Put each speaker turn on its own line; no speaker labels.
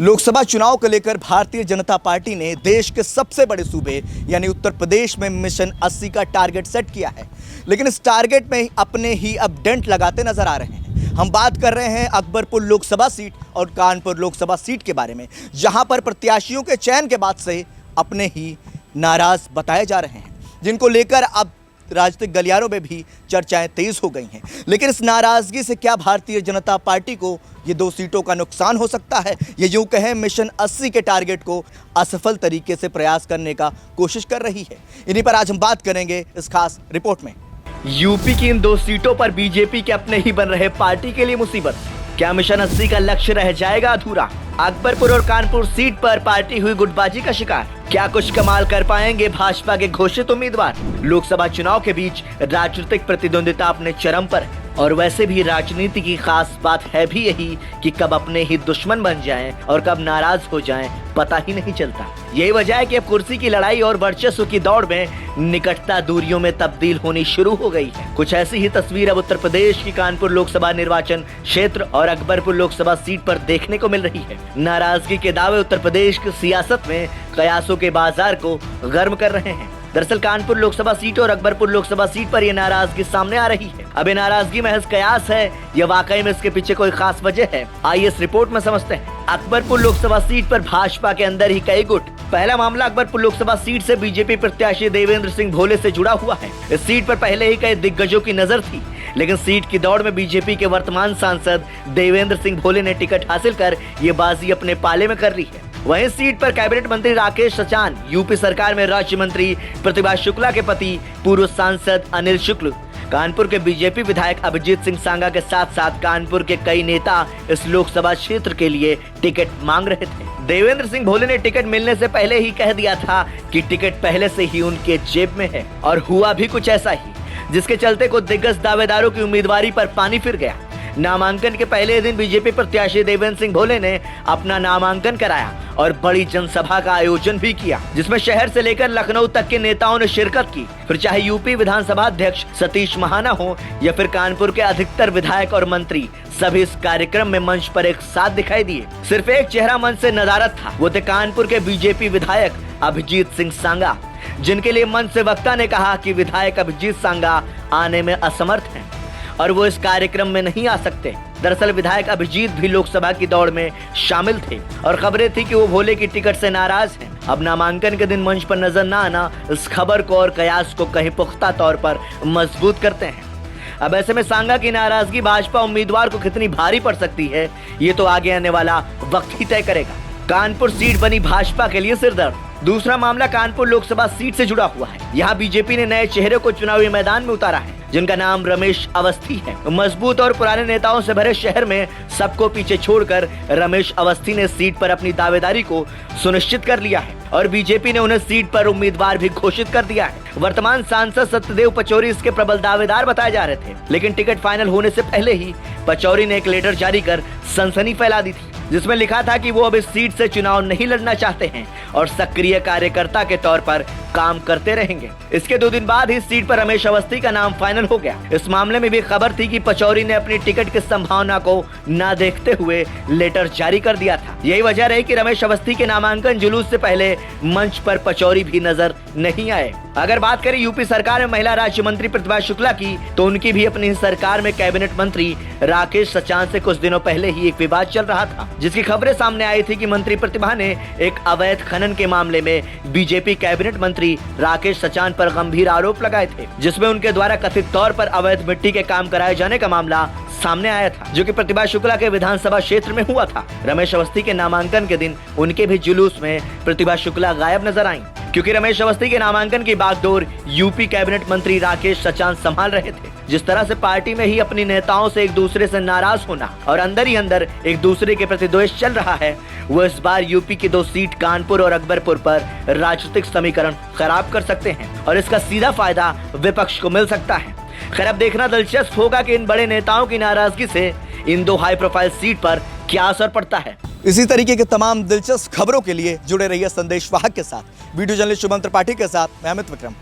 लोकसभा चुनाव को लेकर भारतीय जनता पार्टी ने देश के सबसे बड़े सूबे यानी उत्तर प्रदेश में मिशन 80 का टारगेट सेट किया है, लेकिन इस टारगेट में अपने ही अब डेंट लगाते नजर आ रहे हैं। हम बात कर रहे हैं अकबरपुर लोकसभा सीट और कानपुर लोकसभा सीट के बारे में, जहां पर प्रत्याशियों के चयन के बाद से अपने ही नाराज बताए जा रहे हैं, जिनको लेकर अब राजनीतिक गलियारों में भी चर्चाएं तेज हो गई हैं। लेकिन इस नाराजगी से क्या भारतीय जनता पार्टी को ये 2 सीटों का नुकसान हो सकता है? ये यूं कहें मिशन 80 के टारगेट को असफल तरीके से प्रयास करने का कोशिश कर रही है। इन्हीं पर आज हम बात करेंगे इस खास रिपोर्ट में। यूपी की इन 2 सीटों पर बीजेपी के अपने ही बन रहे पार्टी के लिए मुसीबत। क्या मिशन 80 का लक्ष्य रह जाएगा अधूरा? अकबरपुर और कानपुर सीट पर पार्टी हुई गुटबाजी का शिकार। क्या कुछ कमाल कर पाएंगे भाजपा के घोषित उम्मीदवार? लोकसभा चुनाव के बीच राजनीतिक प्रतिद्वंदिता अपने चरम पर है और वैसे भी राजनीति की खास बात है भी यही कि कब अपने ही दुश्मन बन जाएं और कब नाराज हो जाएं, पता ही नहीं चलता। यही वजह है कि अब कुर्सी की लड़ाई और वर्चस्व की दौड़ में निकटता दूरियों में तब्दील होनी शुरू हो गई है। कुछ ऐसी ही तस्वीर अब उत्तर प्रदेश की कानपुर लोकसभा निर्वाचन क्षेत्र और अकबरपुर लोकसभा सीट पर देखने को मिल रही है। नाराजगी के दावे उत्तर प्रदेश की सियासत में कयासों के बाजार को गर्म कर रहे हैं। दरअसल कानपुर लोकसभा सीट और अकबरपुर लोकसभा सीट पर यह नाराजगी सामने आ रही है। अब ये नाराजगी महज कयास है या वाकई में इसके पीछे कोई खास वजह है? आइए इस रिपोर्ट में समझते हैं। अकबरपुर लोकसभा सीट पर भाजपा के अंदर ही कई गुट। पहला मामला अकबरपुर लोकसभा सीट से बीजेपी प्रत्याशी देवेंद्र सिंह भोले से जुड़ा हुआ है। इस सीट पर पहले ही कई दिग्गजों की नजर थी, लेकिन सीट की दौड़ में बीजेपी के वर्तमान सांसद देवेंद्र सिंह भोले ने टिकट हासिल कर ये बाजी अपने पाले में कर ली है। वहीं सीट पर कैबिनेट मंत्री राकेश सचान, यूपी सरकार में राज्य मंत्री प्रतिभा शुक्ला के पति पूर्व सांसद अनिल शुक्ल, कानपुर के बीजेपी विधायक अभिजीत सिंह सांगा के साथ साथ कानपुर के कई नेता इस लोकसभा क्षेत्र के लिए टिकट मांग रहे थे। देवेंद्र सिंह भोले ने टिकट मिलने से पहले ही कह दिया था कि टिकट पहले से ही उनके जेब में है, और हुआ भी कुछ ऐसा ही, जिसके चलते कुछ दिग्गज दावेदारों की उम्मीदवारी पर पानी फिर गया। नामांकन के पहले दिन बीजेपी प्रत्याशी देवेंद्र सिंह भोले ने अपना नामांकन कराया और बड़ी जनसभा का आयोजन भी किया, जिसमें शहर से लेकर लखनऊ तक के नेताओं ने शिरकत की। फिर चाहे यूपी विधानसभा अध्यक्ष सतीश महाना हो या फिर कानपुर के अधिकतर विधायक और मंत्री, सभी इस कार्यक्रम में मंच पर एक साथ दिखाई दिए। सिर्फ एक चेहरा मंच से नदारद था, वो थे कानपुर के बीजेपी विधायक अभिजीत सिंह सांगा, जिनके लिए मंच से वक्ता ने कहा कि विधायक अभिजीत सांगा आने में असमर्थ हैं और वो इस कार्यक्रम में नहीं आ सकते। दरअसल विधायक अभिजीत भी लोकसभा की दौड़ में शामिल थे और खबरें थी कि वो भोले की टिकट से नाराज हैं। अब नामांकन के दिन मंच पर नजर न आना इस खबर को और कयास को कहीं पुख्ता तौर पर मजबूत करते हैं। अब ऐसे में सांगा की नाराजगी भाजपा उम्मीदवार को कितनी भारी पड़ सकती है, ये तो आगे आने वाला वक्त ही तय करेगा। कानपुर सीट बनी भाजपा के लिए सिरदर्द। दूसरा मामला कानपुर लोकसभा सीट से जुड़ा हुआ है। यहाँ बीजेपी ने नए चेहरे को चुनावी मैदान में उतारा है, जिनका नाम रमेश अवस्थी है। मजबूत और पुराने नेताओं से भरे शहर में सबको पीछे छोड़कर रमेश अवस्थी ने सीट पर अपनी दावेदारी को सुनिश्चित कर लिया है और बीजेपी ने उन्हें सीट पर उम्मीदवार भी घोषित कर दिया है। वर्तमान सांसद सत्यदेव पचौरी इसके प्रबल दावेदार बताए जा रहे थे, लेकिन टिकट फाइनल होने से पहले ही पचौरी ने एक लेटर जारी कर सनसनी फैला दी थी, जिसमें लिखा था कि वो अब इस सीट से चुनाव नहीं लड़ना चाहते हैं और सक्रिय कार्यकर्ता के तौर पर काम करते रहेंगे। इसके 2 दिन बाद ही सीट पर रमेश अवस्थी का नाम फाइनल हो गया। इस मामले में भी खबर थी कि पचौरी ने अपनी टिकट की संभावना को न देखते हुए लेटर जारी कर दिया था। यही वजह रही कि रमेश अवस्थी के नामांकन जुलूस से पहले मंच पर पचौरी भी नजर नहीं आए। अगर बात करें यूपी सरकार में महिला राज्य मंत्री प्रतिभा शुक्ला की, तो उनकी भी अपनी सरकार में कैबिनेट मंत्री राकेश सचान से कुछ दिनों पहले ही एक विवाद चल रहा था, जिसकी खबरें सामने आई थी कि मंत्री प्रतिभा ने एक अवैध खनन के मामले में बीजेपी कैबिनेट मंत्री राकेश सचान पर गंभीर आरोप लगाए थे, जिसमें उनके द्वारा कथित तौर पर अवैध मिट्टी के काम कराए जाने का मामला सामने आया था, जो कि प्रतिभा शुक्ला के विधानसभा क्षेत्र में हुआ था। रमेश अवस्थी के नामांकन के दिन उनके भी जुलूस में प्रतिभा शुक्ला गायब नजर आईं, क्योंकि रमेश अवस्थी के नामांकन की बागडोर यूपी कैबिनेट मंत्री राकेश सचान संभाल रहे थे। जिस तरह से पार्टी में ही अपनी नेताओं से एक दूसरे से नाराज होना और अंदर ही अंदर एक दूसरे के प्रति द्वेष चल रहा है, वो इस बार यूपी की 2 सीट कानपुर और अकबरपुर पर राजनीतिक समीकरण खराब कर सकते हैं और इसका सीधा फायदा विपक्ष को मिल सकता है। खैर, अब देखना दिलचस्प होगा कि इन बड़े नेताओं की नाराजगी से इन 2 हाई प्रोफाइल सीट पर क्या असर पड़ता है। इसी तरीके के तमाम दिलचस्प खबरों के लिए जुड़े रहिए संदेश वाहक के साथ। वीडियो जर्नलिस्ट शुभम त्रिपाठी के साथ मैं अमित विक्रम।